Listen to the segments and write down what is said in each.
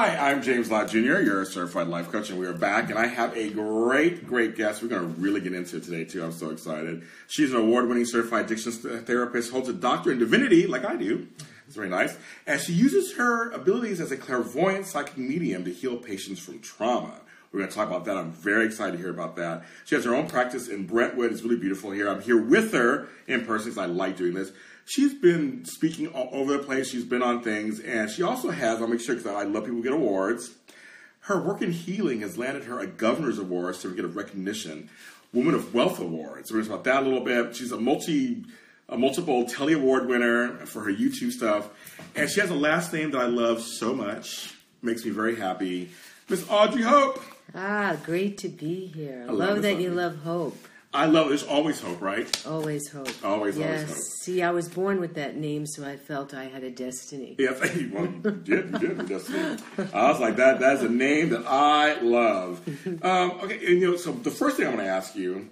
Hi, I'm James Lott Jr., your certified life coach, and we are back, and I have a great guest we're going to really get into today, too. I'm so excited. She's an award-winning certified addiction therapist, holds a doctorate in divinity, like I do. It's very nice. And she uses her abilities as a clairvoyant psychic medium to heal patients from trauma. We're going to talk about that. I'm very excited to hear about that. She has her own practice in Brentwood. It's really beautiful here. I'm here with her in person because I like doing this. She's been speaking all over the place. She's been on things. And she also has, I'll make sure because I love people who get awards. Her work in healing has landed her a Governor's Award, certificate of recognition, Woman of Wealth Award. So we're going to talk about that a little bit. She's a multiple Telly Award winner for her YouTube stuff. And she has a last name that I love so much. Makes me very happy. Miss Audrey Hope. Ah, great to be here. I love that you love hope. I love it. There's always hope, right? Always hope. Always hope. See, I was born with that name, so I felt I had a destiny. Yes, well, you did have a destiny. I was like, that's a name that I love. Okay, and so the first thing I want to ask you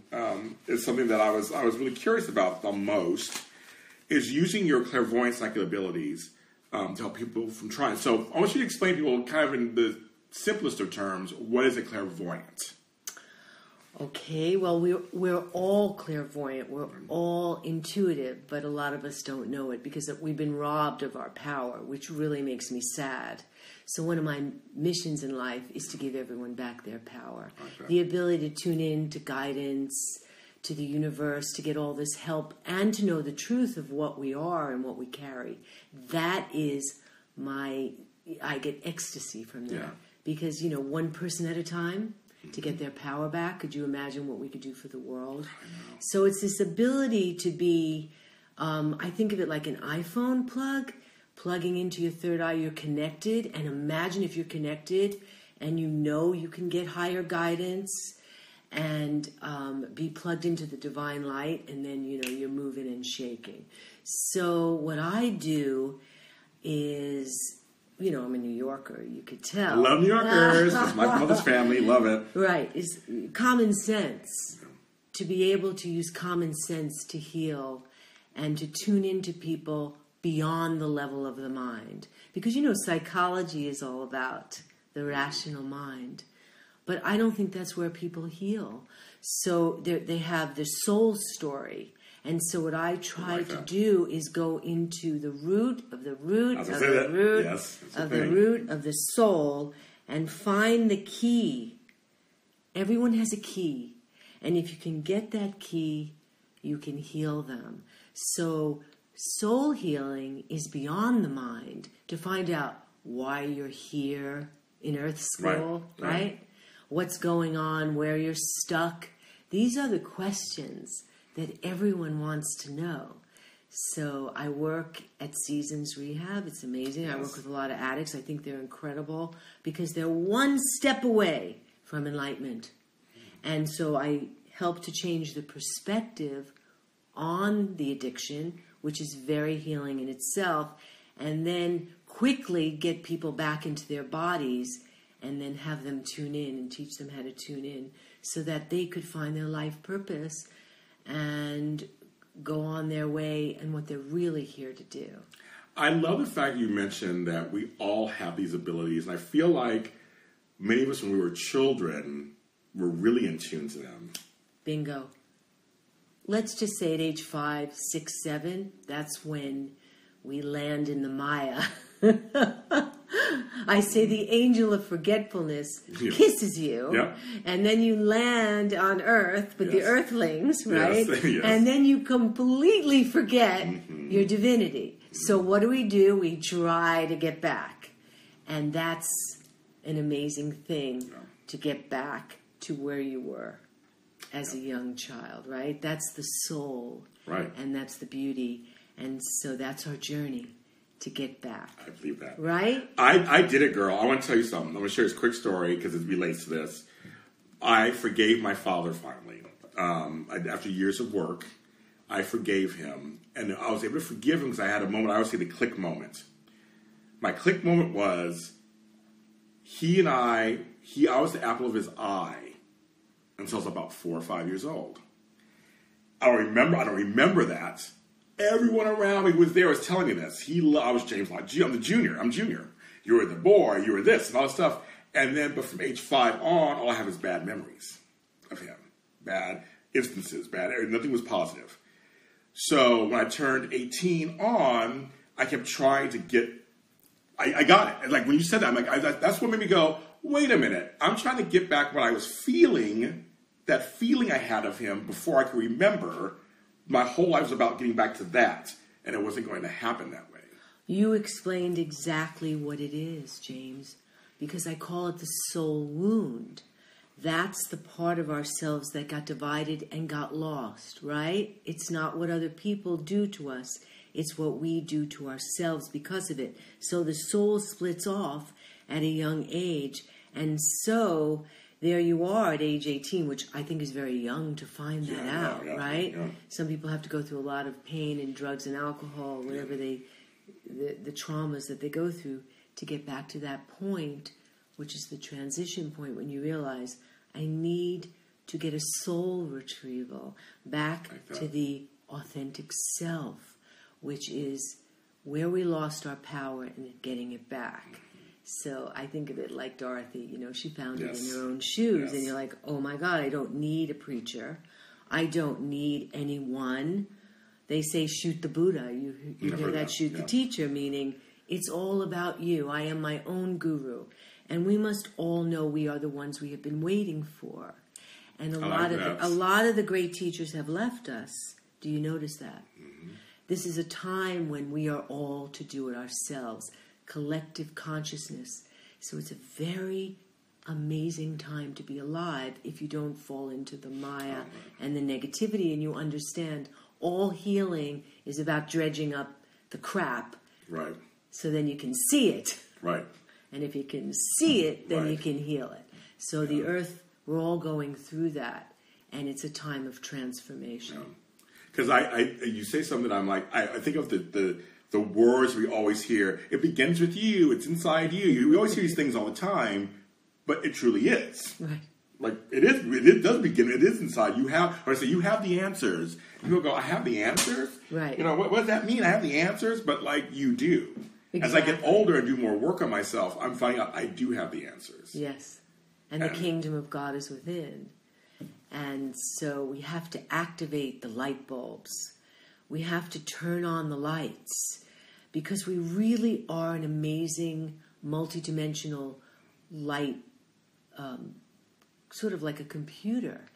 is something that I was really curious about the most, is using your clairvoyant psychic abilities to help people from trying. So I want you to explain to people kind of in the simplest of terms, what is a clairvoyant? Okay, well, we're all clairvoyant. We're all intuitive, but a lot of us don't know it because we've been robbed of our power, which really makes me sad. So one of my missions in life is to give everyone back their power. Okay. The ability to tune in to guidance, to the universe, to get all this help, and to know the truth of what we are and what we carry. That is I get ecstasy from that. Yeah. Because, one person at a time, to get their power back. Could you imagine what we could do for the world? So it's this ability to be, I think of it like an iPhone plugging into your third eye. You're connected, and imagine if you're connected and you can get higher guidance and be plugged into the divine light, and then, you're moving and shaking. So what I do is... I'm a New Yorker, you could tell. I love New Yorkers. It's my mother's family. Love it. Right. It's common sense. To be able to use common sense to heal and to tune into people beyond the level of the mind. Because, psychology is all about the rational mind. But I don't think that's where people heal. So they have the soul story. And so what I try to do is go into the root of the root of the root of the root of the soul and find the key. Everyone has a key. And if you can get that key, you can heal them. So soul healing is beyond the mind to find out why you're here in Earth School, right? What's going on, where you're stuck. These are the questions that everyone wants to know. So I work at Seasons Rehab. It's amazing. Yes. I work with a lot of addicts. I think they're incredible because they're one step away from enlightenment. And so I help to change the perspective on the addiction, which is very healing in itself, and then quickly get people back into their bodies and then have them tune in and teach them how to tune in so that they could find their life purpose and go on their way and what they're really here to do. I love the fact you mentioned that we all have these abilities, and I feel like many of us when we were children were really in tune to them. Bingo. Let's just say at age 5, 6, 7, that's when we land in the Maya. I say the angel of forgetfulness kisses you, and then you land on Earth with the Earthlings, right? Yes. And then you completely forget your divinity. So what do? We try to get back. And that's an amazing thing, to get back to where you were as a young child, right? That's the soul. Right. And that's the beauty. And so that's our journey. To get back. I believe that. Right? I did it, girl. I want to tell you something. I'm going to share this quick story because it relates to this. I forgave my father finally. After years of work, I forgave him. And I was able to forgive him because I had a moment, I always say the click moment. My click moment was I was the apple of his eye until I was about 4 or 5 years old. I don't remember that. Everyone around me was there was telling me this. I was James Lott Jr. I'm junior. you were the boy, you were this, and all this stuff. And then, but from age 5 on, all I have is bad memories of him. Bad instances, nothing was positive. So when I turned 18 on, I kept trying to get, I got it. And like when you said that, I'm like, that's what made me go, wait a minute. I'm trying to get back what I was feeling, that feeling I had of him before I could remember. My whole life was about getting back to that, and it wasn't going to happen that way. You explained exactly what it is, James, because I call it the soul wound. That's the part of ourselves that got divided and got lost, right? It's not what other people do to us. It's what we do to ourselves because of it. So the soul splits off at a young age. And so there you are at age 18, which I think is very young to find that out, right? Yeah. Some people have to go through a lot of pain and drugs and alcohol, whatever the traumas that they go through to get back to that point, which is the transition point when you realize I need to get a soul retrieval back to the authentic self, which is where we lost our power and getting it back. So I think of it like Dorothy, she found it in her own shoes. And you're like, oh my God, I don't need a preacher. I don't need anyone. They say shoot the Buddha. You hear that, shoot the teacher, meaning it's all about you. I am my own guru. And we must all know we are the ones we have been waiting for. And a lot of the great teachers have left us. Do you notice that? Mm-hmm. This is a time when we are all to do it ourselves. Collective consciousness. So it's a very amazing time to be alive if you don't fall into the Maya and the negativity, and you understand all healing is about dredging up the crap. Right. So then you can see it. Right. And if you can see it, then you can heal it. So the earth, we're all going through that, and it's a time of transformation. Because you say something, I'm like, I think of the words we always hear. It begins with you. It's inside you. We always hear these things all the time, but it truly is. Right. Like it is. It does begin. It is inside. You have the answers. People go, I have the answers. Right. What does that mean? I have the answers, but like you do. Exactly. As I get older and do more work on myself, I'm finding out I do have the answers. Yes. And the kingdom of God is within. And so we have to activate the light bulbs. We have to turn on the lights because we really are an amazing, multidimensional light, sort of like a computer.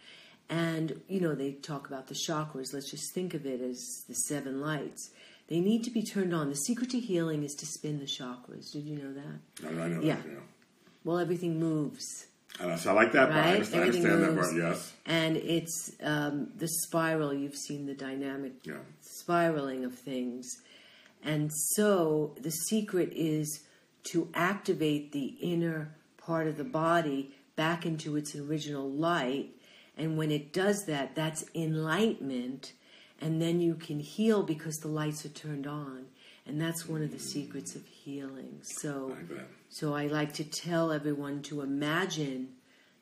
And, they talk about the chakras. Let's just think of it as the 7 lights. They need to be turned on. The secret to healing is to spin the chakras. Did you know that? I know that, yeah. Well, everything moves. So I like that part. Right? I understand that part, yes. And it's the spiral. You've seen the dynamic spiraling of things. And so the secret is to activate the inner part of the body back into its original light. And when it does that, that's enlightenment. And then you can heal because the lights are turned on. And that's one of the secrets of healing. So I like to tell everyone to imagine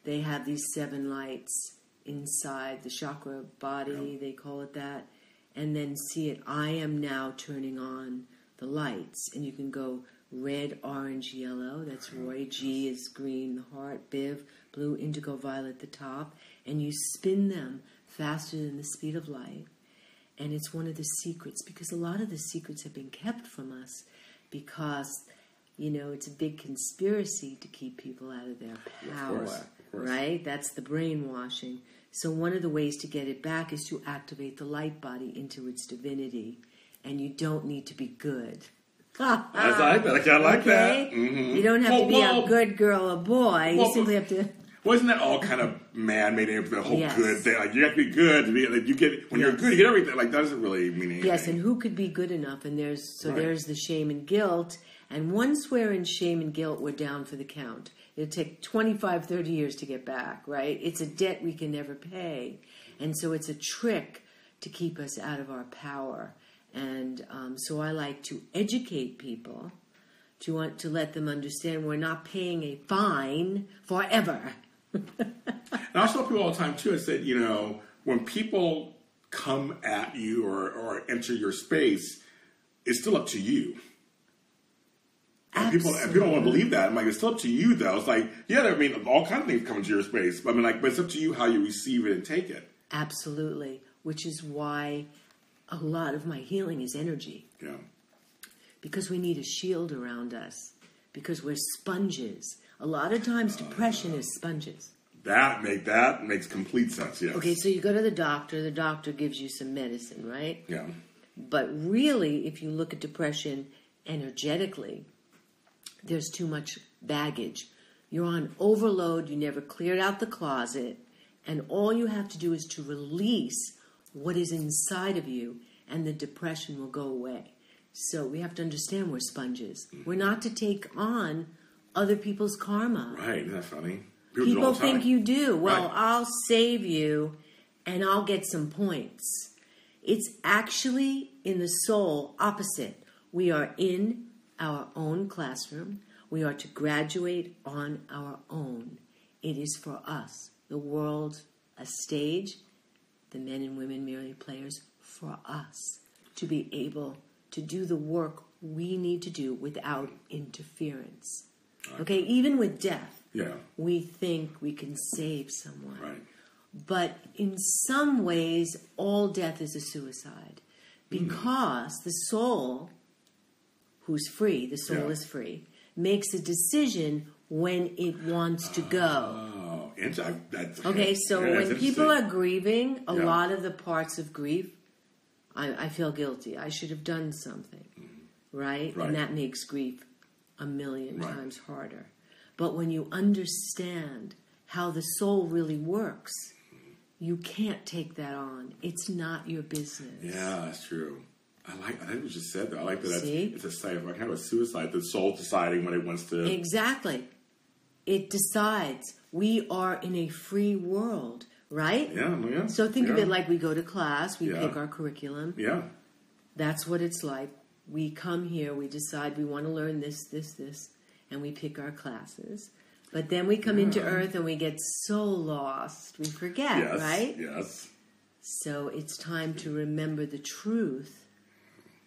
they have these 7 lights inside the chakra body, they call it that. And then see it. I am now turning on the lights. And you can go red, orange, yellow. That's Roy. G is green, the heart. Biv, blue, indigo, violet, the top. And you spin them faster than the speed of light. And it's one of the secrets, because a lot of the secrets have been kept from us because, it's a big conspiracy to keep people out of their power, of course. Right? That's the brainwashing. So one of the ways to get it back is to activate the light body into its divinity. And you don't need to be good. I like that. Mm-hmm. You don't have to be a good girl or boy. You simply have to... Wasn't that all kind of man-made into the whole good thing? Like, you have to be good. To be, like, you get when you're good, you get everything. Like, that doesn't really mean anything. Yes, and who could be good enough? And there's the shame and guilt. And once we're in shame and guilt, we're down for the count. It'll take 25, 30 years to get back, right? It's a debt we can never pay. And so it's a trick to keep us out of our power. And so I like to educate people to let them understand we're not paying a fine forever. And I tell people all the time, too, I said, when people come at you or enter your space, it's still up to you. And people don't want to believe that. I'm like, it's still up to you, though. It's like, yeah, I mean, all kinds of things come into your space. I mean, like, but it's up to you how you receive it and take it. Absolutely. Which is why a lot of my healing is energy. Yeah. Because we need a shield around us. Because we're sponges. A lot of times depression is sponges. That makes complete sense, yes. Okay, so you go to the doctor gives you some medicine, right? Yeah. But really, if you look at depression energetically, there's too much baggage. You're on overload, you never cleared out the closet, and all you have to do is to release what is inside of you, and the depression will go away. So we have to understand we're sponges. We're not to take on other people's karma. Right, isn't that funny? People think you do. Well, right. I'll save you, and I'll get some points. It's actually in the soul opposite. We are in our own classroom. We are to graduate on our own. It is for us. The world, a stage, the men and women merely players, for us to be able to do the work we need to do without interference. Okay, even with death, we think we can save someone. Right. But in some ways, all death is a suicide. Because the soul, who's free, the soul is free, makes a decision when it wants to go. Oh, that's okay, so when people are grieving, a lot of the parts of grief, I feel guilty. I should have done something, right? And that makes grief a million times harder. But when you understand how the soul really works, you can't take that on. It's not your business. Yeah, that's true. I think what you just said, though. I like that. See? It's a side, kind of a suicide. The soul deciding when it wants to. Exactly. It decides. We are in a free world, right? Yeah. So think of it like we go to class, we pick our curriculum. Yeah. That's what it's like. We come here, we decide we want to learn this, and we pick our classes. But then we come into Earth and we get so lost, we forget, right? Yes. So it's time to remember the truth.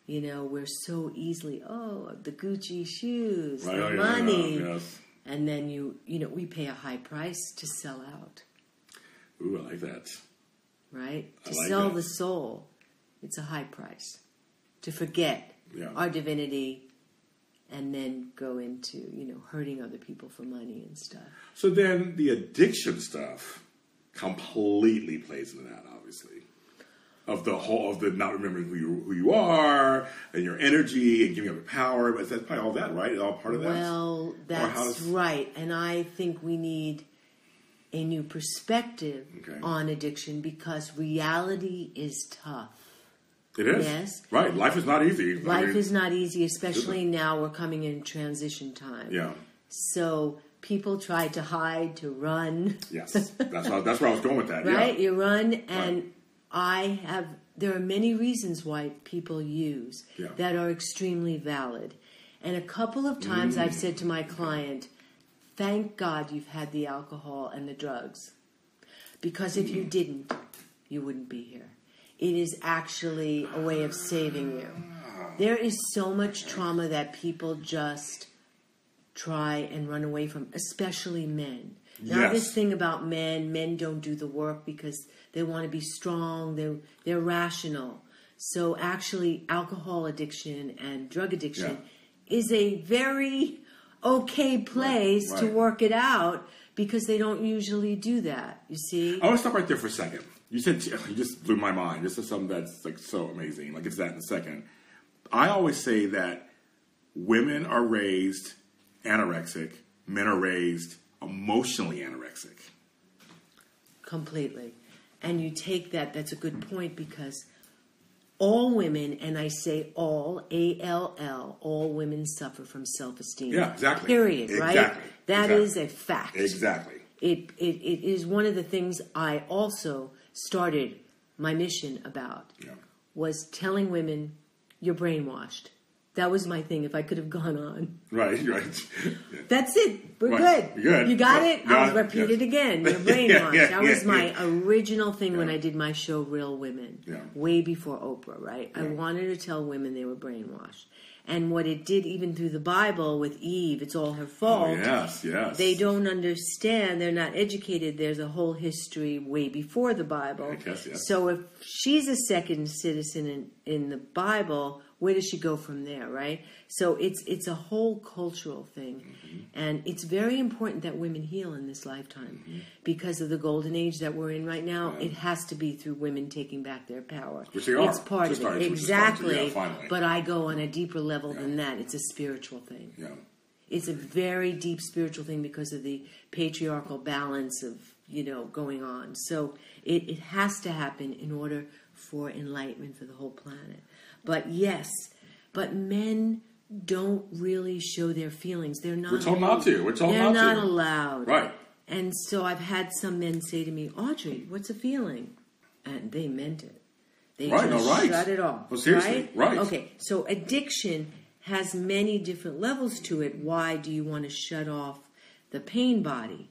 You know, we're so easily, the Gucci shoes, the money. Yes. And then, we pay a high price to sell out. Ooh, I like that. Right? To sell the soul, it's a high price. To forget our divinity and then go into, hurting other people for money and stuff. So then the addiction stuff completely plays into that, obviously. Of the not remembering who you are and your energy and giving up your power. But that's probably all that, right? It's all part of that. Well, that's right. And I think we need a new perspective on addiction because reality is tough. It is. Yes. Right. Life is not easy. Life is not easy, especially now we're coming in transition time. Yeah. So people try to hide, to run. Yes. That's where I was going with that. Right? Yeah. You run and there are many reasons why people use that are extremely valid. And a couple of times I've said to my client, thank God you've had the alcohol and the drugs. Because if you didn't, you wouldn't be here. It is actually a way of saving you. There is so much trauma that people just try and run away from, especially men. Now, this thing about men don't do the work because they want to be strong, they're rational. So actually, alcohol addiction and drug addiction is a very okay place to work it out because they don't usually do that, you see? I want to stop right there for a second. You just blew my mind. This is something that's like so amazing. Like, it's that in a second. I always say that women are raised anorexic, men are raised emotionally anorexic. Completely. And you take that's a good point because all women, and I say all, A-L-L, all women suffer from self-esteem. Yeah, exactly. Period, right? Exactly. That is a fact. Exactly. It is one of the things I also started my mission about was telling women, you're brainwashed. That was my thing if I could have gone on. Right. That's it. We're good. You're good. You got it? I'll repeat it again. You're brainwashed. That was my original thing when I did my show, Real Women, way before Oprah, right? I wanted to tell women they were brainwashed. And what it did even through the Bible with Eve, it's all her fault. Oh, yes, yes. They don't understand. They're not educated. There's a whole history way before the Bible. I guess, yes. So if she's a second citizen in the Bible, where does she go from there, right? So it's a whole cultural thing. Mm-hmm. And it's very important that women heal in this lifetime. Mm-hmm. Because of the golden age that we're in right now, it has to be through women taking back their power. Which they are. It's part of it. Exactly. Yeah, finally. But I go on a deeper level than that. It's a spiritual thing. Yeah. It's a very deep spiritual thing because of the patriarchal balance of, going on. So it has to happen in order for enlightenment for the whole planet. But yes, but men don't really show their feelings. They're not. We're told not to. They're not allowed. Right. And so I've had some men say to me, Audrey, what's a feeling? And they meant it. They just shut it off. Well, seriously, right. Okay, so addiction has many different levels to it. Why do you want to shut off the pain body?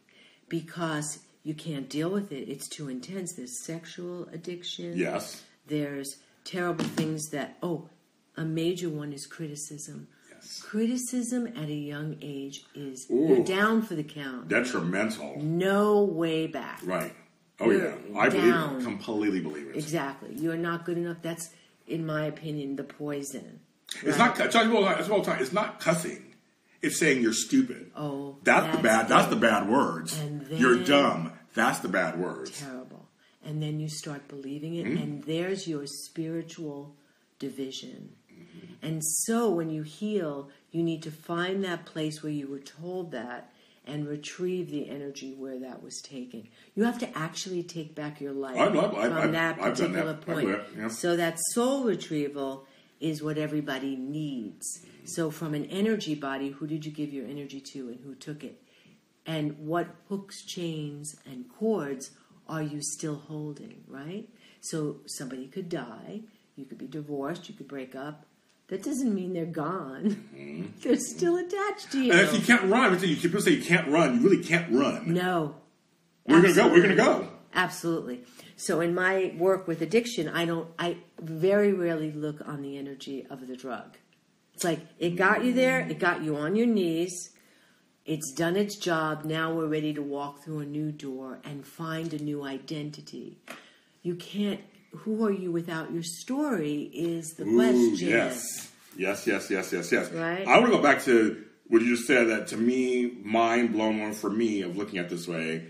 Because you can't deal with it. It's too intense. There's sexual addiction. Yes. There's terrible things that, a major one is criticism. Yes. Criticism at a young age is, you're down for the count. Detrimental. No way back. Right. Oh, You're yeah. I believe it. Completely believe it. Exactly. You're not good enough. That's, in my opinion, the poison. It's not. It's not cussing. It's saying you're stupid. Oh, that's the bad words. And then, you're dumb. That's the bad words. Terrible. And then you start believing it, and there's your spiritual division. Mm-hmm. And so when you heal, you need to find that place where you were told that and retrieve the energy where that was taken. You have to actually take back your life from that particular point. Yeah. So that soul retrieval is what everybody needs. So from an energy body, who did you give your energy to and who took it? And what hooks, chains, and cords are you still holding, right? So somebody could die, you could be divorced, you could break up. That doesn't mean they're gone. Mm-hmm. They're still attached to you. And if you can't run, people say you can't run, you really can't run. No. We're going to go. Absolutely. So in my work with addiction, I very rarely look on the energy of the drug. It's like, it got you there, it got you on your knees, it's done its job, now we're ready to walk through a new door and find a new identity. You can't, who are you without your story is the question. Yes. Right? I want to go back to what you just said, that to me, mind blown one for me of looking at this way.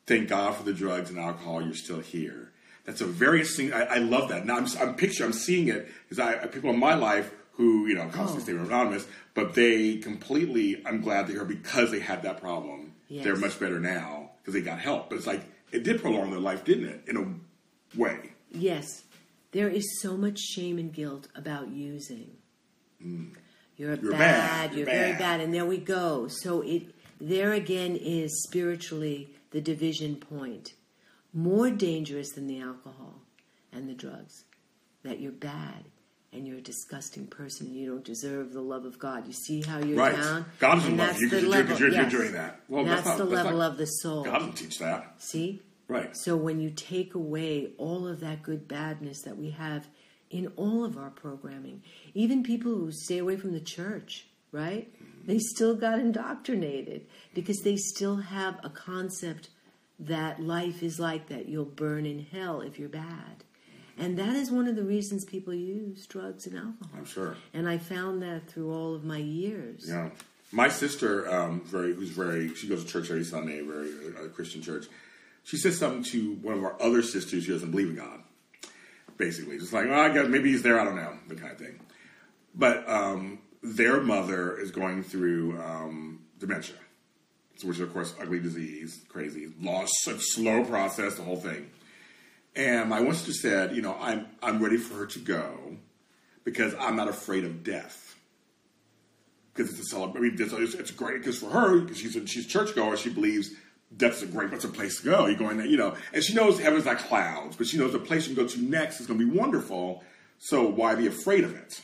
Thank God for the drugs and alcohol, you're still here. That's a very interesting, I love that. Now I'm seeing it, because people in my life who, constantly stay anonymous, but they completely, I'm glad they're here because they had that problem. Yes. They're much better now because they got help. But it's like, it did prolong their life, didn't it? In a way. Yes. There is so much shame and guilt about using. You're bad. You're very bad. And there we go. So there again is spiritually the division point. More dangerous than the alcohol and the drugs. That you're bad and you're a disgusting person and you don't deserve the love of God. You see how you're down? God doesn't love you because you're doing that. Well, that's the level of the soul. God doesn't teach that. See? Right. So when you take away all of that good badness that we have in all of our programming, even people who stay away from the church, right? They still got indoctrinated because they still have a concept that life is like that. You'll burn in hell if you're bad. And that is one of the reasons people use drugs and alcohol. I'm sure. And I found that through all of my years. Yeah. My sister, she goes to church every Sunday, a Christian church. She said something to one of our other sisters who doesn't believe in God. Basically. Just like, I guess maybe he's there, I don't know, the kind of thing. But their mother is going through dementia, which is, of course, ugly disease, crazy, loss, such slow process, the whole thing. And my one sister said, I'm ready for her to go because I'm not afraid of death. Because it's a celebration. It's great because for her, because she's churchgoer, she believes that's a place to go. You're going there, and she knows heaven's like clouds, but she knows the place you can go to next is going to be wonderful. So why be afraid of it?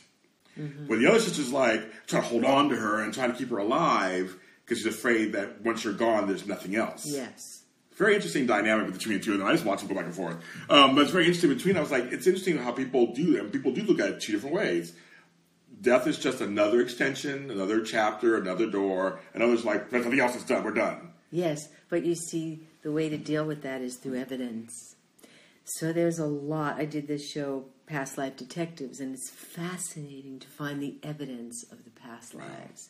Mm-hmm. Where the other sister's like trying to hold on to her and trying to keep her alive because she's afraid that once you're gone, there's nothing else. Yes. Very interesting dynamic between the two of them. I just watch them go back and forth. But it's very interesting between them. I was like, it's interesting how people do them. People do look at it two different ways. death is just another extension, another chapter, another door, and others like, nothing else is done, we're done. Yes, but you see, the way to deal with that is through evidence. So there's a lot. I did this show, Past Life Detectives, and it's fascinating to find the evidence of the past lives.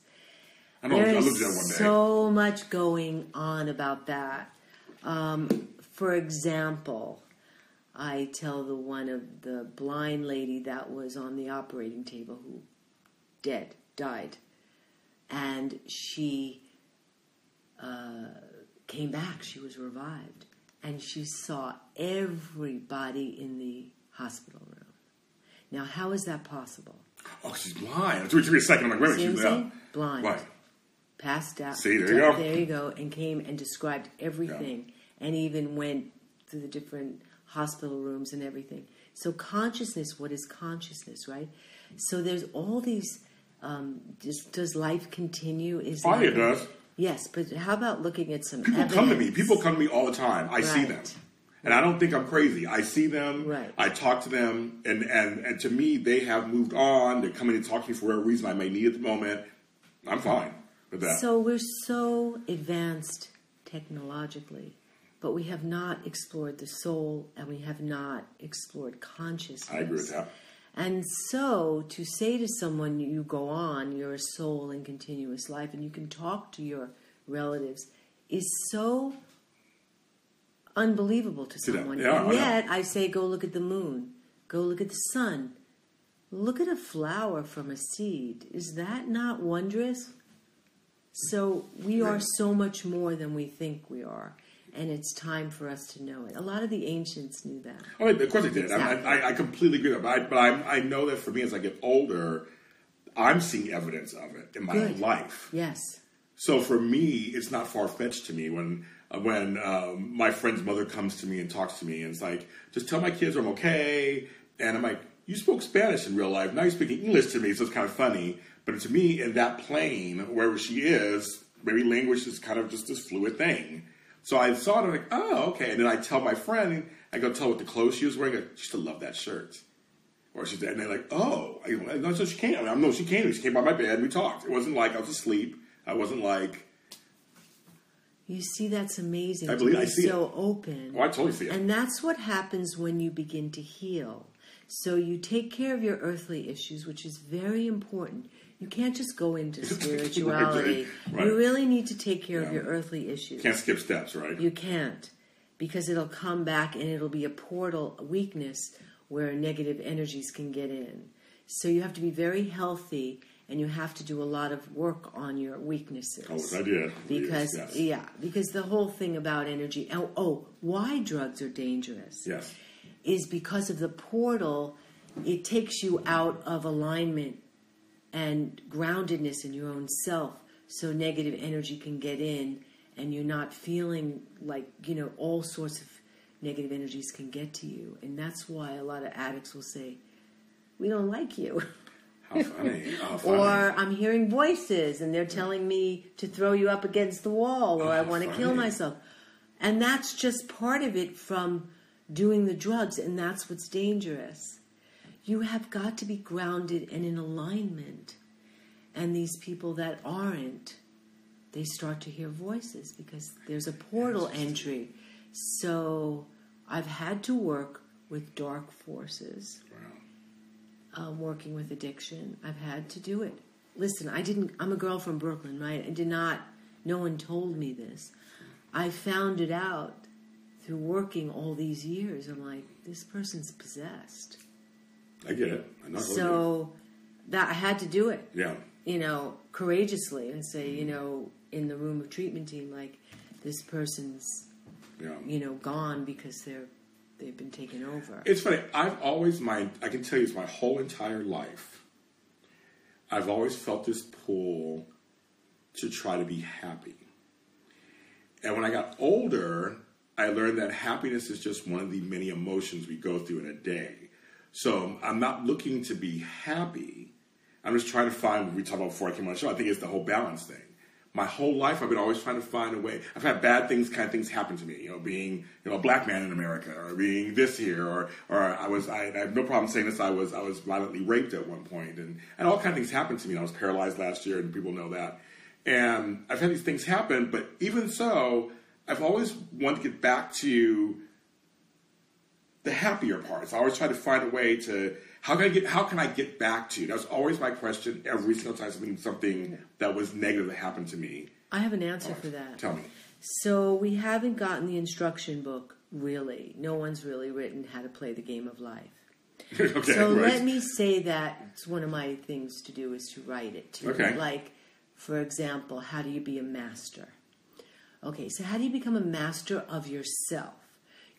There's so much going on about that. For example, I tell the one of the blind lady that was on the operating table who died. And she came back. She was revived. And she saw everybody in the hospital room. Now, how is that possible? Oh, she's blind. It took me a second. I'm like, wait a minute, she's blind. Right. Passed out. See, there you go. There you go. And came and described everything. Yeah. And even went through the different hospital rooms and everything. So consciousness, what is consciousness, right? So there's all these, does life continue? It does. Yes, but how about looking at some People evidence? come to me. People come to me all the time. I see them. And I don't think I'm crazy. I see them. Right. I talk to them. And to me, they have moved on. They're coming to talk to me for whatever reason I may need at the moment. I'm fine with that. So we're so advanced technologically, but we have not explored the soul and we have not explored consciousness. I agree with that. And so to say to someone, you go on, you're a soul in continuous life, and you can talk to your relatives, is so unbelievable to someone. Yeah, and yet I say, go look at the moon. Go look at the sun. Look at a flower from a seed. Is that not wondrous? So we are so much more than we think we are. And it's time for us to know it. A lot of the ancients knew that. Oh, of course they did. Exactly. I completely agree with that. But I know that for me, as I get older, I'm seeing evidence of it in my own life. Yes. So for me, it's not far-fetched to me when my friend's mother comes to me and talks to me. And it's like, just tell my kids I'm okay. And I'm like, you spoke Spanish in real life. Now you're speaking English to me, so it's kind of funny. But to me, in that plane, wherever she is, maybe language is kind of just this fluid thing. So I saw it, like, oh, okay. And then I tell my friend, I go tell her what the clothes she was wearing. She used to love that shirt. Or she's, and they're like, oh. No, so she came. I know she came. She came by my bed and we talked. It wasn't like I was asleep. I wasn't like. You see, that's amazing. I believe I see it. So open. Oh, I totally see it. And that's what happens when you begin to heal. So you take care of your earthly issues, which is very important. You can't just go into spirituality. Right. You really need to take care of your earthly issues. You can't skip steps, right? You can't. Because it'll come back and it'll be a portal, a weakness, where negative energies can get in. So you have to be very healthy and you have to do a lot of work on your weaknesses. Oh, I did. Because, because the whole thing about energy, why drugs are dangerous is because of the portal. It takes you out of alignment and groundedness in your own self, so negative energy can get in and you're not feeling like, all sorts of negative energies can get to you. And that's why a lot of addicts will say, we don't like you. How funny. How funny. Or I'm hearing voices and they're telling me to throw you up against the wall, or I want to kill myself. And that's just part of it from doing the drugs, and that's what's dangerous. You have got to be grounded and in alignment. And these people that aren't, they start to hear voices because there's a portal entry. So I've had to work with dark forces. Wow. Working with addiction. I've had to do it. Listen, I'm a girl from Brooklyn, right? No one told me this. I found it out through working all these years. I'm like, this person's possessed. I get it. So that I had to do it. Yeah. Courageously and say, in the room of treatment team, like, this person's, gone because they've been taken over. It's funny. I can tell you, it's my whole entire life. I've always felt this pull to try to be happy. And when I got older, I learned that happiness is just one of the many emotions we go through in a day. So I'm not looking to be happy. I'm just trying to find what we talked about before I came on the show. I think it's the whole balance thing. my whole life, I've been always trying to find a way. I've had bad things, kind of things happen to me. Being a black man in America, or being this here, or I have no problem saying this. I was violently raped at one point, and all kind of things happened to me. I was paralyzed last year, and people know that. And I've had these things happen, but even so, I've always wanted to get back to the happier parts. I always try to find a way to how can I get back to? That was always my question every single time something that was negative that happened to me. I have an answer for that. Tell me. So we haven't gotten the instruction book, really. No one's really written how to play the game of life. Okay, so right. let me say that it's one of my things to do is to write it too. Okay. Like, for example, how do you be a master? Okay, so how do you become a master of yourself?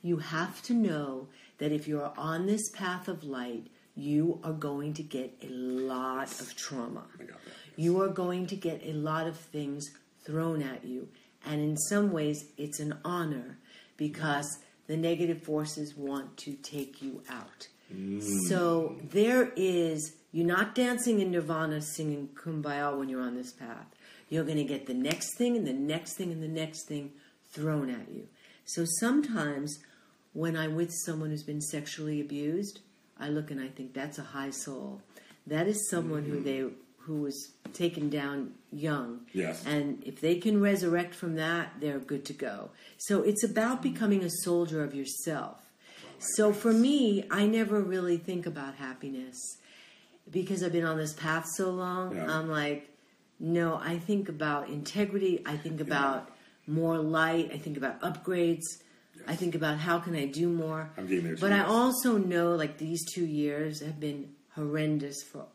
You have to know that if you're on this path of light, you are going to get a lot of trauma. I got that. You are going to get a lot of things thrown at you. And in some ways, it's an honor because the negative forces want to take you out. So you're not dancing in nirvana singing Kumbaya when you're on this path. You're going to get the next thing and the next thing and the next thing thrown at you. So sometimes when I'm with someone who's been sexually abused, I look and I think that's a high soul. That is someone who was taken down young. Yes. And if they can resurrect from that, they're good to go. So it's about becoming a soldier of yourself. So for me, I never really think about happiness because I've been on this path so long. Yeah. I'm like, no, I think about integrity. I think about more light. I think about upgrades. Yes. I think about how can I do more. I'm getting there too. But I also know like these 2 years have been horrendous for.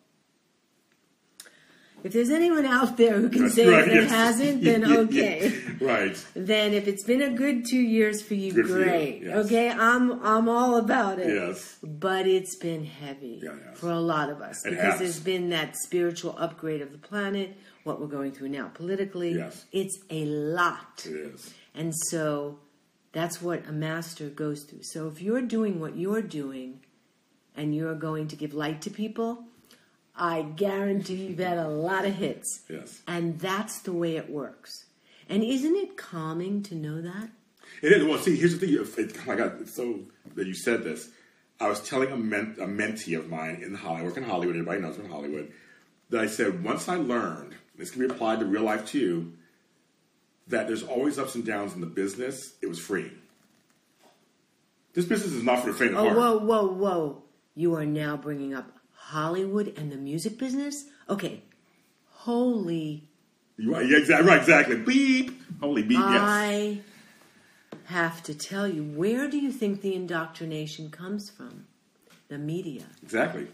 If there's anyone out there who can say that it hasn't, then okay. Right. Then if it's been a good 2 years for you, good great. For you. Yes. Okay, I'm all about it. Yes. But it's been heavy for a lot of us because there's been that spiritual upgrade of the planet, what we're going through now politically. Yes. It's a lot. It is. And so that's what a master goes through. So if you're doing what you're doing and you're going to give light to people, I guarantee you've had a lot of hits. Yes. And that's the way it works. And isn't it calming to know that? It is. Well, see, here's the thing. Oh my God, it's so that you said this. I was telling a mentee of mine in Hollywood, I work in Hollywood, everybody knows I'm in Hollywood, that I said, once I learned, this can be applied to real life too, that there's always ups and downs in the business, it was free. This business is not for the faint of heart. Whoa. You are now bringing up Hollywood and the music business? Okay. Holy. Right, exactly. Beep. Holy beep, yes. I have to tell you, where do you think the indoctrination comes from? The media. Exactly.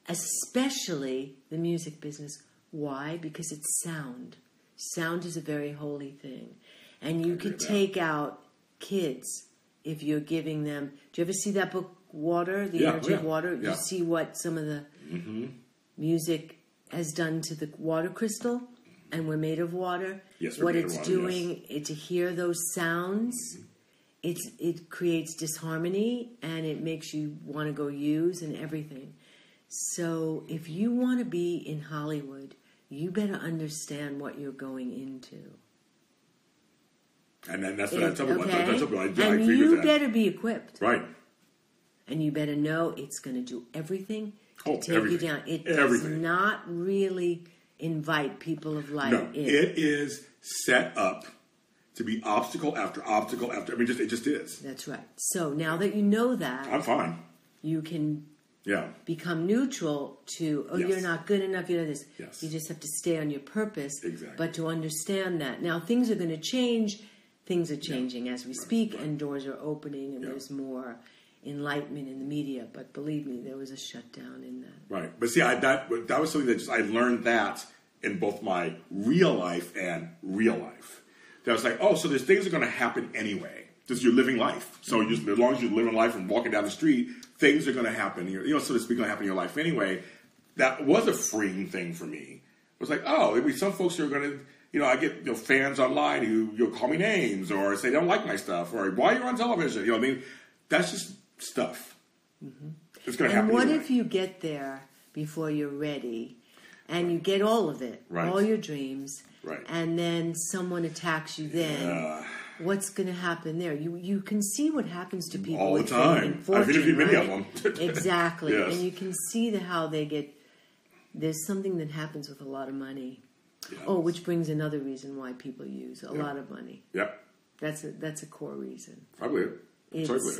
Especially the music business. Why? Because it's sound. Sound is a very holy thing. And you could take out kids if you're giving them... Do you ever see that book, Water, The Energy of Water? Yeah. You see what some of the music has done to the water crystal, and we're made of water. Yes, what it's doing, to hear those sounds, it creates disharmony, and it makes you want to go use and everything. So if you want to be in Hollywood, you better understand what you're going into. And then that's what I tell people. Okay? I agree and with that. you better be equipped. Right. And you better know it's going to do everything to take everything. you down. It does not really invite people of light in. It is set up to be obstacle after obstacle after. I mean, it just is. That's right. So now that you know that, I'm fine. You can Yeah. become neutral to, Yes. you're not good enough, you know this. Yes. You just have to stay on your purpose. Exactly. But to understand that. Now, things are going to change. Things are changing as we speak, and doors are opening, and there's more enlightenment in the media. But believe me, there was a shutdown in that. Right. But see, that was something that I learned that in both my real life and real life. That was like, so there's things that are going to happen anyway. Just you're living life. So as long as you're living life and walking down the street, things are going to happen. So to speak, going to happen in your life anyway. That was a freeing thing for me. It was like, there'll be some folks who are going to, I get fans online who call me names or say they don't like my stuff or why you're on television. I mean, that's just stuff. Mm-hmm. It's going to happen. And what anyway. if you get there before you're ready and you get all of it, Right. all your dreams, Right. and then someone attacks you then. What's going to happen there? You can see what happens to people all the with fame and time. fortune, I've interviewed many of right? them. Exactly. Yes. And you can see how they get. There's something that happens with a lot of money. Yeah. Oh, which brings another reason why people use a lot of money. Yep. That's a core reason. Probably. It's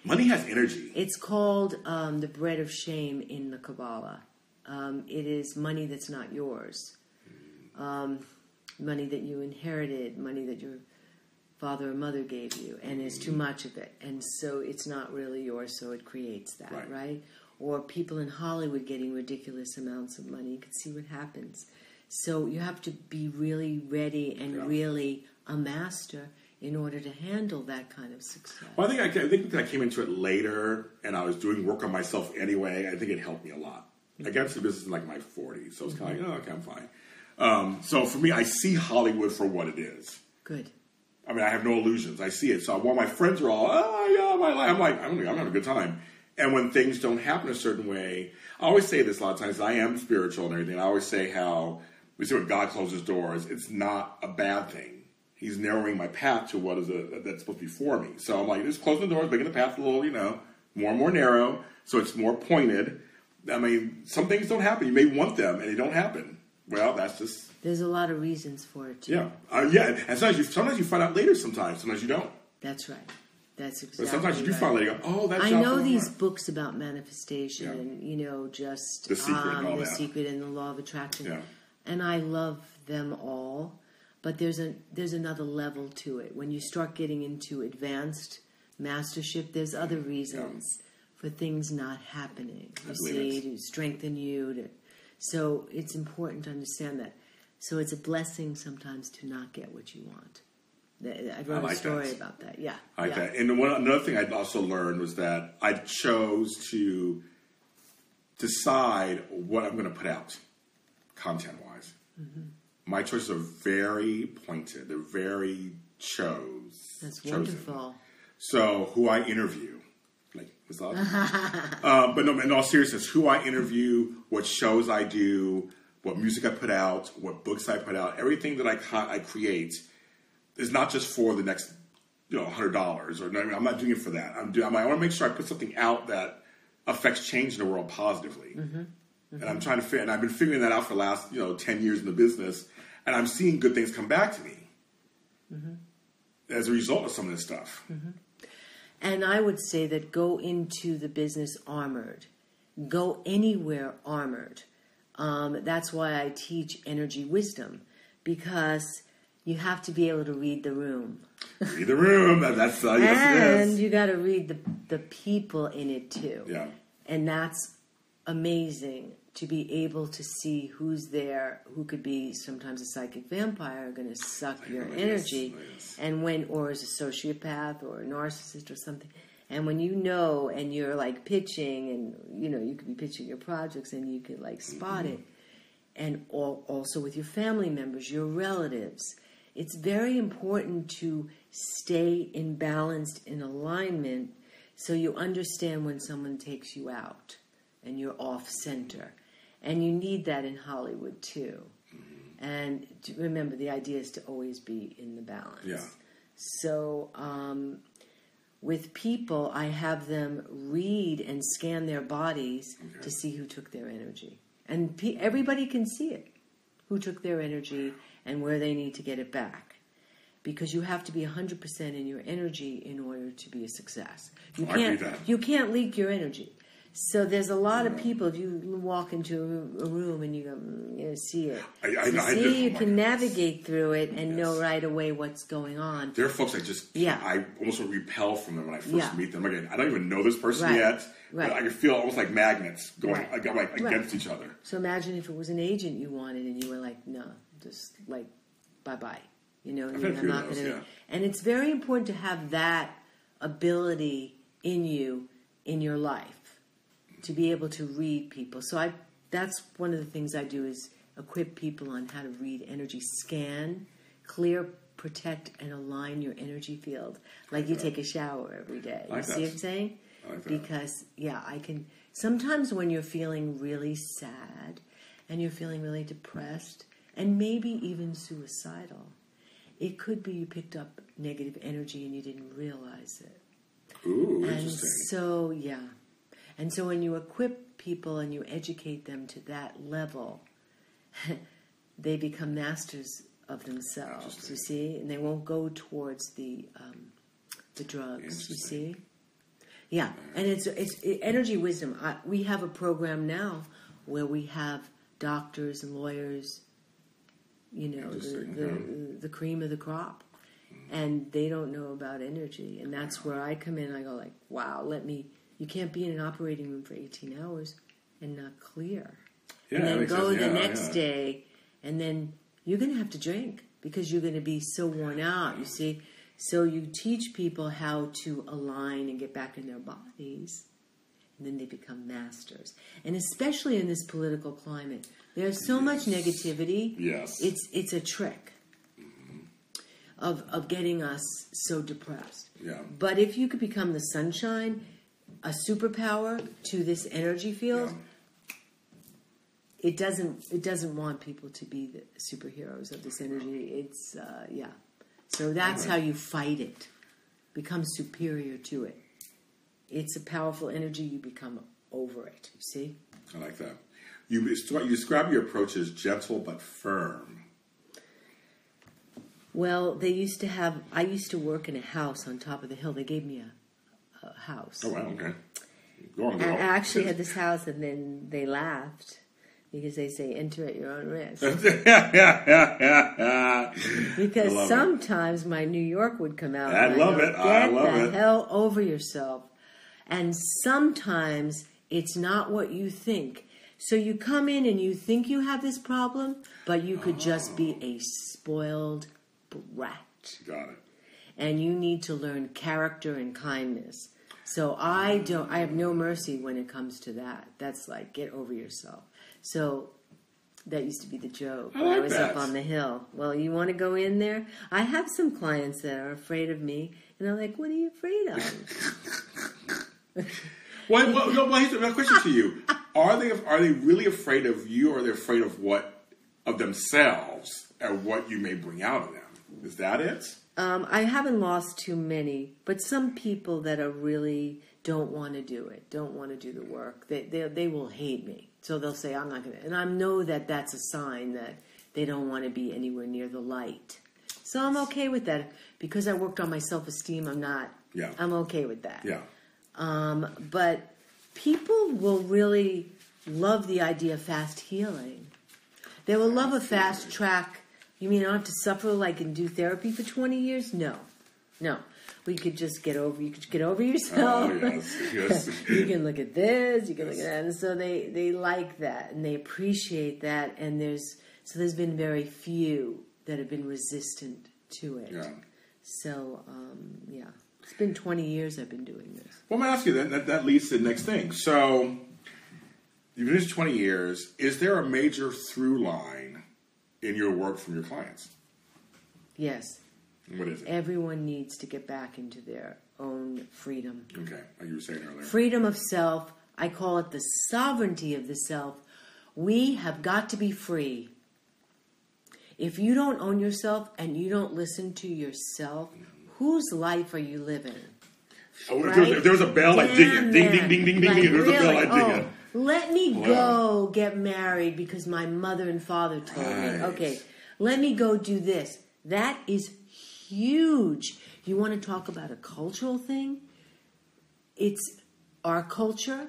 money has energy. It's called the bread of shame in the Kabbalah. It is money that's not yours. Money that you inherited, money that your father or mother gave you, and there's too much of it. And so it's not really yours, so it creates that, right? Or people in Hollywood getting ridiculous amounts of money. You can see what happens. So you have to be really ready and really a master in order to handle that kind of success. Well, I think that I came into it later, and I was doing work on myself anyway. I think it helped me a lot. I got into the business in like my 40s, so it's kind of like, okay, I'm fine. So for me, I see Hollywood for what it is. Good. I mean, I have no illusions. I see it. So while my friends are all, oh, yeah, my life, I'm like, I'm having a good time. And when things don't happen a certain way, I always say this a lot of times. I am spiritual and everything. I always say how we see when God closes doors, it's not a bad thing. He's narrowing my path to what is that's supposed to be for me. So I'm like, just closing the doors, making the path a little, more and more narrow, so it's more pointed. I mean, some things don't happen. You may want them, and they don't happen. Well, that's just... There's a lot of reasons for it, too. Yeah. And sometimes you find out later sometimes you don't. That's right. That's exactly But sometimes you do find later, oh, that's... I know these books about manifestation and, just... The Secret and all The that. Secret and the Law of Attraction. Yeah. And I love them all. But there's another level to it. When you start getting into advanced mastership, there's other reasons for things not happening. You see, to strengthen you. So it's important to understand that. So it's a blessing sometimes to not get what you want. I wrote a story about that. Yeah. I like that. And another thing I also learned was that I chose to decide what I'm going to put out, content-wise. Mm-hmm. My choices are very pointed. They're very That's wonderful. So who I interview, but no, in all seriousness, who I interview, what shows I do, what music I put out, what books I put out, everything that I create is not just for the next, $100 or I'm not doing it for that. I want to make sure I put something out that affects change in the world positively. Mm-hmm. Mm-hmm. And I'm trying to and I've been figuring that out for the last 10 years in the business, and I'm seeing good things come back to me as a result of some of this stuff. Mm-hmm. And I would say that go into the business armored. Go anywhere armored. That's why I teach energy wisdom, because you have to be able to read the room. Read the room. That's yes, and you got to read the people in it too. Yeah. And that's amazing to be able to see who's there, who could be sometimes a psychic vampire going to suck your energy, and or is a sociopath or a narcissist or something. And when and you're like pitching, and you could be pitching your projects, and you could spot it, and also with your family members, your relatives. It's very important to stay balanced, in alignment, so you understand when someone takes you out and you're off center. And you need that in Hollywood too. Mm-hmm. And remember, the idea is to always be in the balance. Yeah. So with people, I have them read and scan their bodies to see who took their energy. And everybody can see it, who took their energy and where they need to get it back. Because you have to be 100% in your energy in order to be a success. You can't leak your energy. So there's a lot of people, if you walk into a room and you go, see it. You can navigate through it and know right away what's going on. There are folks I almost would repel from them when I first meet them. Again, I don't even know this person yet, but I can feel almost like magnets going against each other. So imagine if it was an agent you wanted and you were like, no, just bye-bye. I'm not going to. And it's very important to have that ability in you, in your life, to be able to read people. So that's one of the things I do, is equip people on how to read energy, scan, clear, protect, and align your energy field. Like you take a shower every day. You see what I'm saying? I like that. Because, I can... Sometimes when you're feeling really sad and you're feeling really depressed and maybe even suicidal, it could be you picked up negative energy and you didn't realize it. Ooh, And interesting. so, yeah. And so when you equip people and you educate them to that level, they become masters of themselves, you see? And they won't go towards the drugs, you see? Yeah, and it's energy wisdom. We have a program now where we have doctors and lawyers, you know, the cream of the crop, and they don't know about energy. And that's where I come in. I go like, wow, you can't be in an operating room for 18 hours and not clear. Yeah, and then go the next yeah. day, and then you're going to have to drink because you're going to be so worn out, you see. So you teach people how to align and get back in their bodies, and then they become masters. And especially in this political climate, there's so much negativity. Yes. It's a trick of getting us so depressed. Yeah. But if you could become the sunshine, a superpower to this energy field, it doesn't want people to be the superheroes of this energy. It's So that's how you fight it. Become superior to it. It's a powerful energy. You become over it. You see? I like that. You describe your approach as gentle but firm. Well, I used to work in a house on top of the hill. They gave me a house. Oh, wow, okay. Go on, And I actually had this house, and then they laughed because they say, enter at your own risk. Because sometimes my New York would come out. I love it. Get the hell over yourself. And sometimes it's not what you think. So you come in and you think you have this problem, but you could just be a spoiled brat. Got it. And you need to learn character and kindness. So I have no mercy when it comes to that. That's like, get over yourself. So that used to be the joke when I was up on the hill. Well, you want to go in there? I have some clients that are afraid of me, and I'm like, what are you afraid of? Well, here's a question to you: Are they really afraid of you, or are they afraid of themselves and what you may bring out of them? Is that it? I haven't lost too many, but some people that are really don't want to do it, don't want to do the work, they will hate me. So they'll say, I'm not going to. And I know that that's a sign that they don't want to be anywhere near the light. So I'm okay with that. Because I worked on my self-esteem, I'm not. Yeah. I'm okay with that. Yeah. But people will really love the idea of fast healing. They will love a fast track. You mean I don't have to suffer like and do therapy for 20 years? No. You could get over yourself. Oh, yes. You can look at this, you can look at that. And so they like that and they appreciate that. And there's been very few that have been resistant to it. Yeah. So, it's been 20 years I've been doing this. Well, I'm going to ask you, that leads to the next thing. So, you've been doing this 20 years. Is there a major through line in your work from your clients? Yes. What is it? Everyone needs to get back into their own freedom. Okay, like you were saying earlier. Freedom of self. I call it the sovereignty of the self. We have got to be free. If you don't own yourself and you don't listen to yourself, whose life are you living? Oh, right? There was a bell like ding, ding, ding, ding, ding, ding. There was a bell like ding. Let me go get married because my mother and father told me. Okay, let me go do this. That is huge. You want to talk about a cultural thing? It's our culture.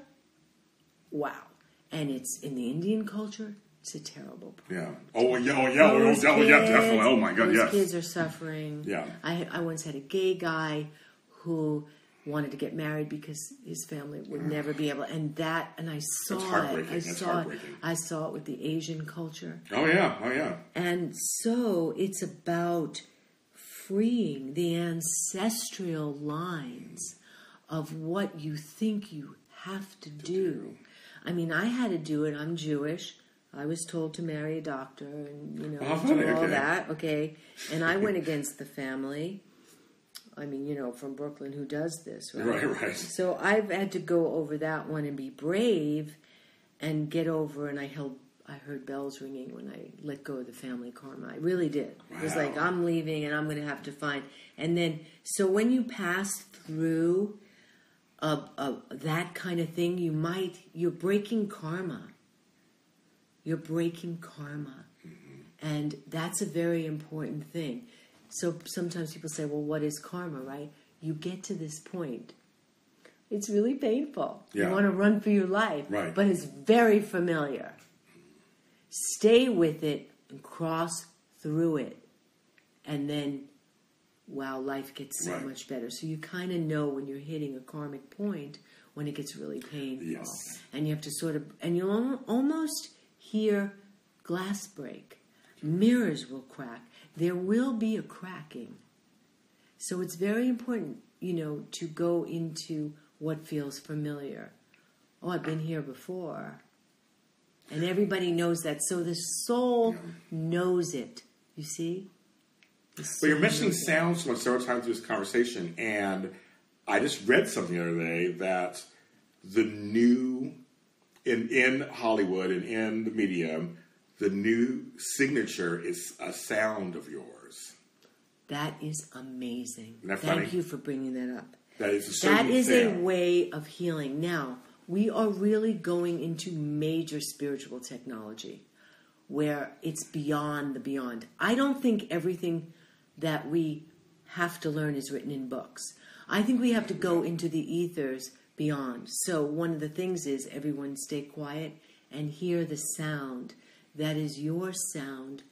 Wow. And it's in the Indian culture. It's a terrible problem. Yeah. Definitely. Oh my God, yes. Kids are suffering. Yeah. I once had a gay guy who wanted to get married because his family would never be able. And I saw it. I saw it with the Asian culture. Oh yeah. And so it's about freeing the ancestral lines of what you think you have to do. I mean, I had to do it. I'm Jewish. I was told to marry a doctor and, do all that. Okay. And I went against the family. I mean, from Brooklyn, who does this, right? Right. So I've had to go over that one and be brave and get over, and I I heard bells ringing when I let go of the family karma. I really did. Wow. It was like, I'm leaving and I'm going to have to find. And then, so when you pass through that kind of thing, you're breaking karma. You're breaking karma. And that's a very important thing. So sometimes people say, well, what is karma, right? You get to this point. It's really painful. Yeah. You want to run for your life. Right. But it's very familiar. Stay with it and cross through it. And then, wow, life gets so much better. So you kind of know when you're hitting a karmic point when it gets really painful. Yes. And you have to sort of, and you'll almost hear glass break. Mirrors will crack. There will be a cracking. So it's very important, to go into what feels familiar. Oh, I've been here before. And everybody knows that. So the soul knows it. You see? But you're mentioning sound so much several times through this conversation, and I just read something the other day that the new, in Hollywood and in the media, the new signature is a sound of yours. That is amazing. Isn't that funny? Thank you for bringing that up. That is a way of healing. Now, we are really going into major spiritual technology where it's beyond the beyond. I don't think everything that we have to learn is written in books. I think we have to go into the ethers beyond. So one of the things is everyone stay quiet and hear the sound. That is your sound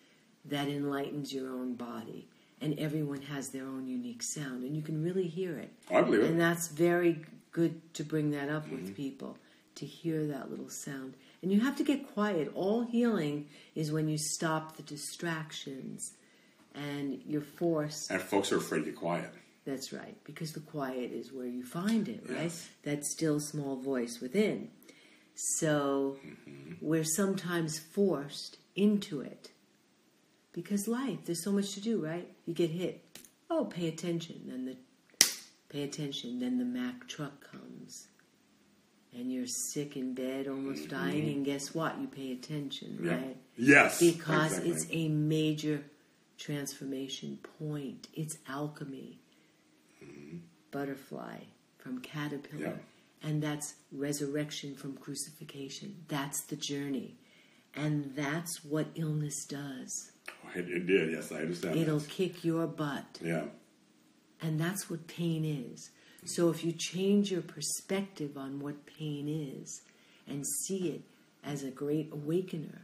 that enlightens your own body. And everyone has their own unique sound. And you can really hear it. I believe it. And that's very good to bring that up with people, to hear that little sound. And you have to get quiet. All healing is when you stop the distractions and you're forced. And folks are afraid to get quiet. That's right. Because the quiet is where you find it, right? Yes. That still small voice within. So we're sometimes forced into it. Because life, there's so much to do, right? You get hit. Oh, pay attention. Then the Mack truck comes. And you're sick in bed, almost dying. And guess what? You pay attention, right? Yes. Because exactly. it's a major transformation point. It's alchemy. Butterfly from caterpillar. Yeah. And that's resurrection from crucifixion. That's the journey. And that's what illness does. It did, yes, I understand. It'll kick your butt. Yeah. And that's what pain is. So if you change your perspective on what pain is and see it as a great awakener,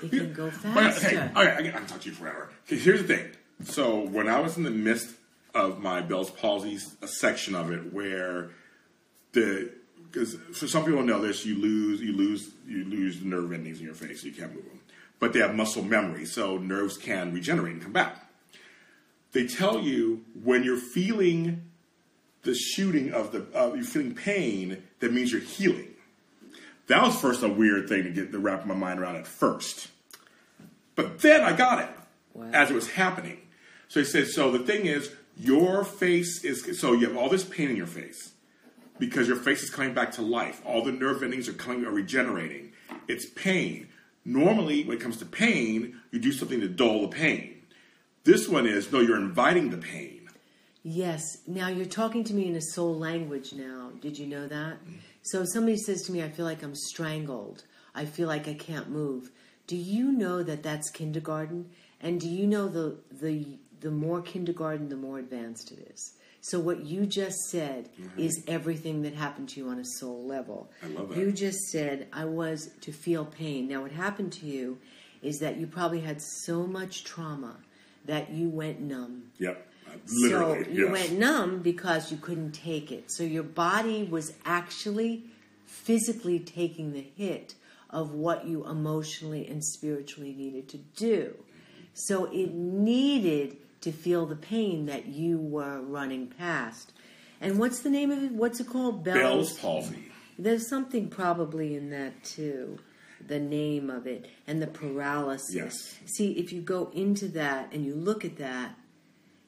it can go faster. Okay, I can talk to you forever. Okay, here's the thing. So when I was in the midst of my Bell's palsy, a section of it where because for some people know this, you lose the nerve endings in your face, so you can't move them. But they have muscle memory, so nerves can regenerate and come back. They tell you when you're feeling the shooting you're feeling pain, that means you're healing. That was first a weird thing to wrap my mind around at first. But then I got it as it was happening. So he said, so the thing is, your face is, so you have all this pain in your face because your face is coming back to life. All the nerve endings are regenerating. It's pain. Normally, when it comes to pain, you do something to dull the pain. This one is, no, you're inviting the pain. Yes. Now you're talking to me in a soul language now. Did you know that? So if somebody says to me, I feel like I'm strangled. I feel like I can't move. Do you know that that's kindergarten? And do you know the more kindergarten, the more advanced it is? So what you just said is everything that happened to you on a soul level. I love that. You just said, I was to feel pain. Now what happened to you is that you probably had so much trauma that you went numb. Yep. Literally, so you went numb because you couldn't take it. So your body was actually physically taking the hit of what you emotionally and spiritually needed to do. So it needed to feel the pain that you were running past. And what's the name of it? What's it called? Bell's palsy. There's something probably in that too. The name of it and the paralysis. Yes. See, if you go into that and you look at that,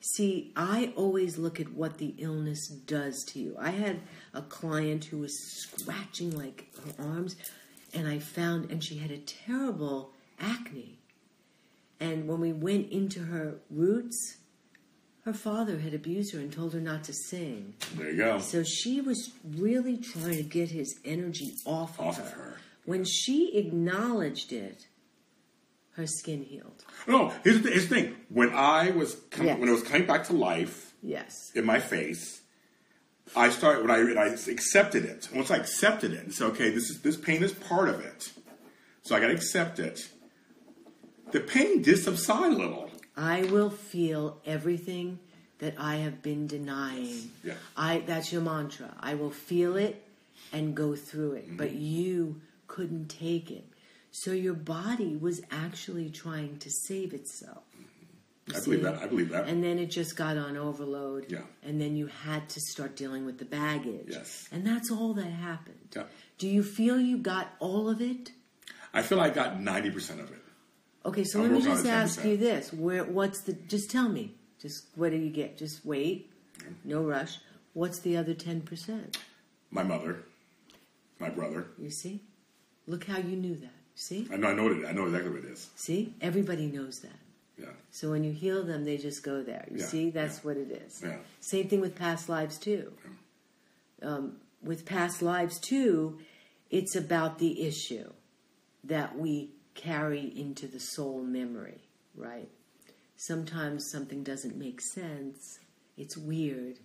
see, I always look at what the illness does to you. I had a client who was scratching like her arms, And I found, and she had a terrible acne. And when we went into her roots, her father had abused her and told her not to sing. There you go. So she was really trying to get his energy off of her. When she acknowledged it, her skin healed. No, here's the thing. When it was coming back to life, in my face, I accepted it. Once I accepted it and said, okay, this pain is part of it, so I got to accept it. The pain did subside a little. I will feel everything that I have been denying. Yeah. That's your mantra. I will feel it and go through it. But you couldn't take it. So your body was actually trying to save itself. I believe that. And then it just got on overload. Yeah. And then you had to start dealing with the baggage. Yes. And that's all that happened. Yeah. Do you feel you got all of it? I feel I got 90% of it. Okay, so let me just ask you this. Just tell me. Just what do you get? Just wait. No rush. What's the other 10%? My mother. My brother. You see? Look how you knew that. See? I know exactly what it is. See? Everybody knows that. Yeah. So when you heal them, they just go there. You see? That's what it is. Yeah. Same thing with past lives, too. With past lives, too, it's about the issue that we carry into the soul memory, right? Sometimes something doesn't make sense. It's weird.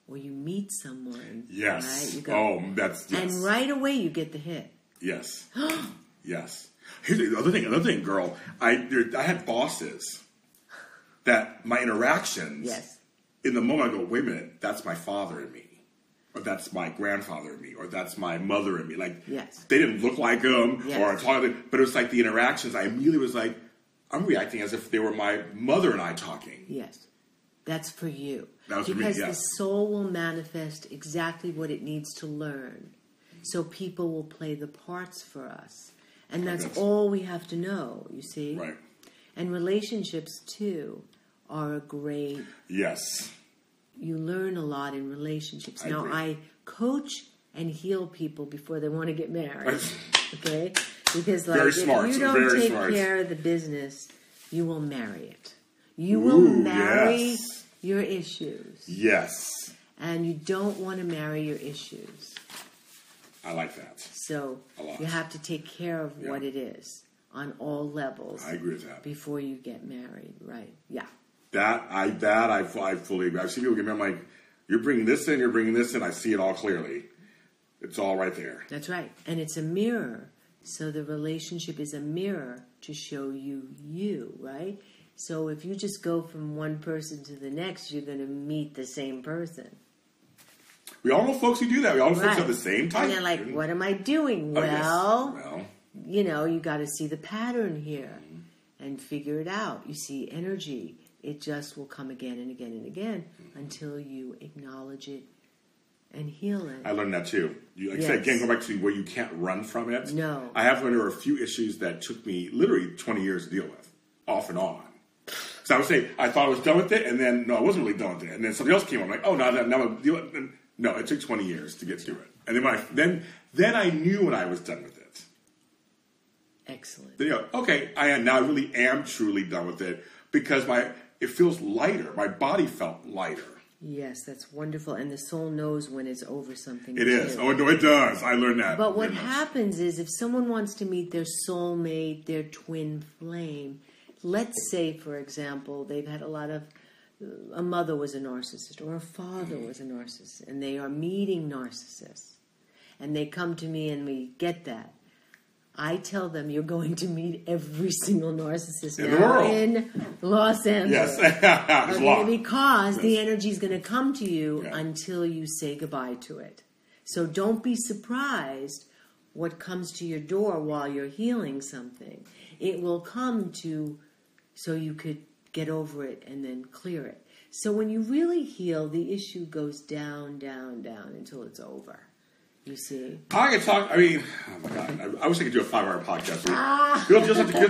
Or you meet someone. Yes. Right? You go, yes. And right away you get the hit. Yes. Yes. Here's the other thing, girl. I had bosses that my interactions, in the moment I go, wait a minute, that's my father in me. Or that's my grandfather in me, or that's my mother in me. Like, they didn't look like them, or talk like them, but it was like the interactions. I immediately was like, I'm reacting as if they were my mother and I talking. Yes, that's for you. That was because for me, the soul will manifest exactly what it needs to learn. So people will play the parts for us. And that's all we have to know, you see? Right. And relationships, too, are a great... Yes. You learn a lot in relationships. I agree. I coach and heal people before they want to get married. Okay? Because if you don't take care of the business, you will marry it. You will marry your issues. Yes. And you don't want to marry your issues. I like that. So you have to take care of what it is on all levels. I agree with that. Before you get married, right? Yeah. I fully agree. I've seen people get married. I'm like, you're bringing this in. I see it all clearly. It's all right there. That's right. And it's a mirror. So the relationship is a mirror to show you, right? So if you just go from one person to the next, you're going to meet the same person. We all know folks who do that. We all know folks who have the same type. And they're like, what am I doing? You got to see the pattern here and figure it out. You see energy. It just will come again and again and again until you acknowledge it and heal it. I learned that too. I said, again, go back to where you can't run from it. No. I have learned there were a few issues that took me literally 20 years to deal with, off and on. So I would say, I thought I was done with it, and then, no, I wasn't really done with it. And then something else came up. I'm like, oh, now I'm dealing with it. No, it took 20 years to get through it. And then I knew when I was done with it. Excellent. Then, okay, I really am truly done with it because it feels lighter. My body felt lighter. Yes, that's wonderful. And the soul knows when it's over something. It is. Oh, no, it does. I learned that. But what happens is if someone wants to meet their soulmate, their twin flame, let's say, for example, they've had a mother was a narcissist or a father was a narcissist, and they are meeting narcissists. And they come to me and we get that. I tell them you're going to meet every single narcissist in Los Angeles. Yes. Because the energy is going to come to you until you say goodbye to it. So don't be surprised what comes to your door while you're healing something. It will come to so you could get over it and then clear it. So when you really heal, the issue goes down, down, down until it's over. You see? I could talk. I mean, oh my God! I wish I could do a 5-hour podcast. You'll just have to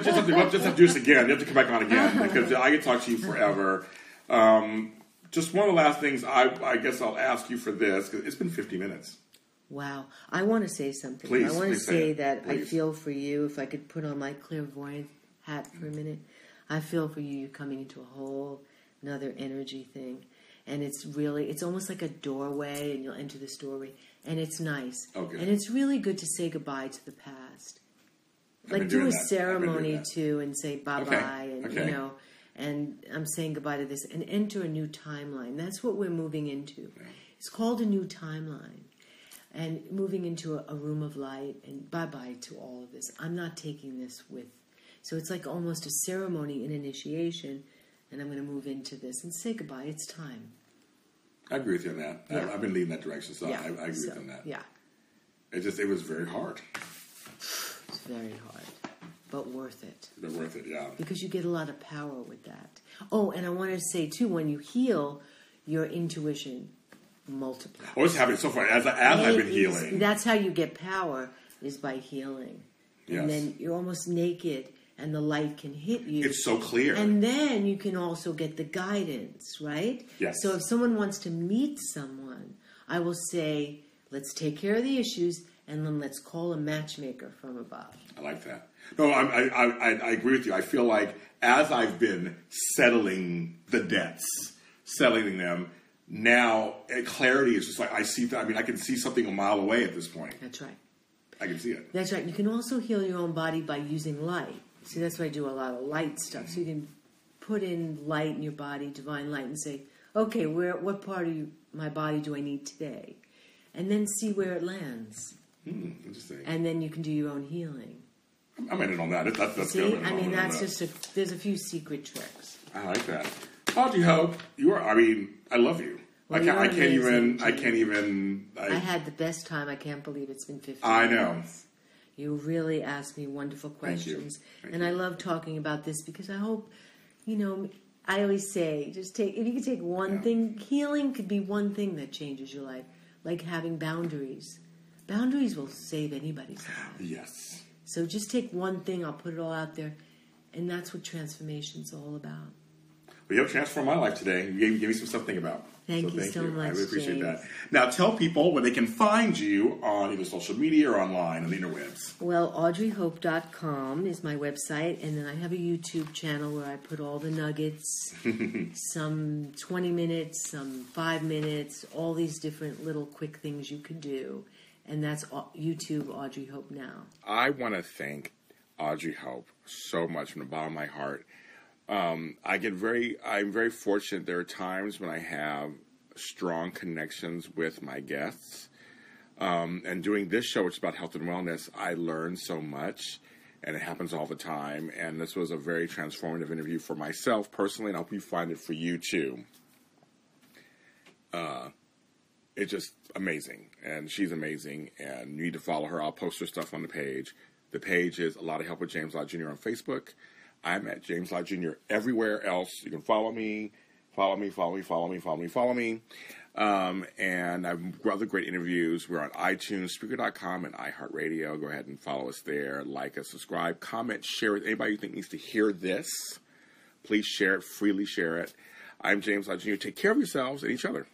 do this again. You have to come back on again because I could talk to you forever. Just one of the last things I guess I'll ask you for this because it's been 50 minutes. Wow. I want to say something. Please, I want to please say it. that I Please. feel for you. If I could put on my clairvoyant hat for a minute, I feel for you. You're coming into a whole another energy thing. And it's almost like a doorway, and you'll enter this doorway. And it's nice. Okay. And it's really good to say goodbye to the past. I've been Like do doing a that. I've been ceremony doing that. too and say bye-bye. And, Okay. you know, and I'm saying goodbye to this. And enter a new timeline. That's what we're moving into. Yeah. It's called a new timeline. And moving into a room of light, and bye-bye to all of this. I'm not taking this with. So it's like almost a ceremony, an initiation, and I'm going to move into this and say goodbye. It's time. I agree with you on that. Yeah. I've been leading that direction, so Yeah. I agree with you So, on that. Yeah. It was very hard. It's very hard, but worth it. But worth it, yeah. Because you get a lot of power with that. Oh, and I want to say, too, when you heal, your intuition multiplies. Oh, it's happening so far. As I've been healing. That's how you get power, is by healing. Yes. And then you're almost naked, and the light can hit you. It's so clear. And then you can also get the guidance, right? Yes. So if someone wants to meet someone, I will say, let's take care of the issues, and then let's call a matchmaker from above. I like that. No, I agree with you. I feel like as I've been settling the debts, settling them, now clarity is just like I see. I mean, I can see something a mile away at this point. That's right. I can see it. That's right. You can also heal your own body by using light. See, that's why I do a lot of light stuff. So you can put in light in your body, divine light, and say, okay, what part of my body do I need today? And then see where it lands. Interesting. And then you can do your own healing. I'm in on that. That's See, good. I mean, that's just there's a few secret tricks. I like that. Audrey Hope, you are. I mean, I love you. Well, I can't even. I had the best time. I can't believe it's been 15 I know. minutes. You really asked me wonderful Thank you. questions. Thank And you. I love talking about this because I hope, I always say, if you could take one thing, healing could be one thing that changes your life. Like having boundaries. Boundaries will save anybody's life. Yes. So just take one thing, I'll put it all out there. And that's what transformation's all about. Well, you have transformed my life today. You gave me some stuff to think about. Thank you so much, I really appreciate James. that. Now, tell people where they can find you on either social media or online on the interwebs. Well, audreyhope.com is my website, and then I have a YouTube channel where I put all the nuggets, some 20 minutes, some 5 minutes, all these different little quick things you can do. And that's YouTube Audrey Hope Now. I want to thank Audrey Hope so much from the bottom of my heart. I'm very fortunate. There are times when I have strong connections with my guests. And doing this show, which is about health and wellness, I learn so much, and it happens all the time. And this was a very transformative interview for myself personally, and I hope you find it for you too. It's just amazing, and she's amazing, and you need to follow her. I'll post her stuff on the page. The page is A Lot of Help with James Lott Jr. on Facebook. I'm at James Lott Jr. everywhere else. You can follow me. And I've got other great interviews. We're on iTunes, Spreaker.com, and iHeartRadio. Go ahead and follow us there. Like us, subscribe, comment, share with anybody you think needs to hear this. Please share it, freely share it. I'm James Lott Jr. Take care of yourselves and each other.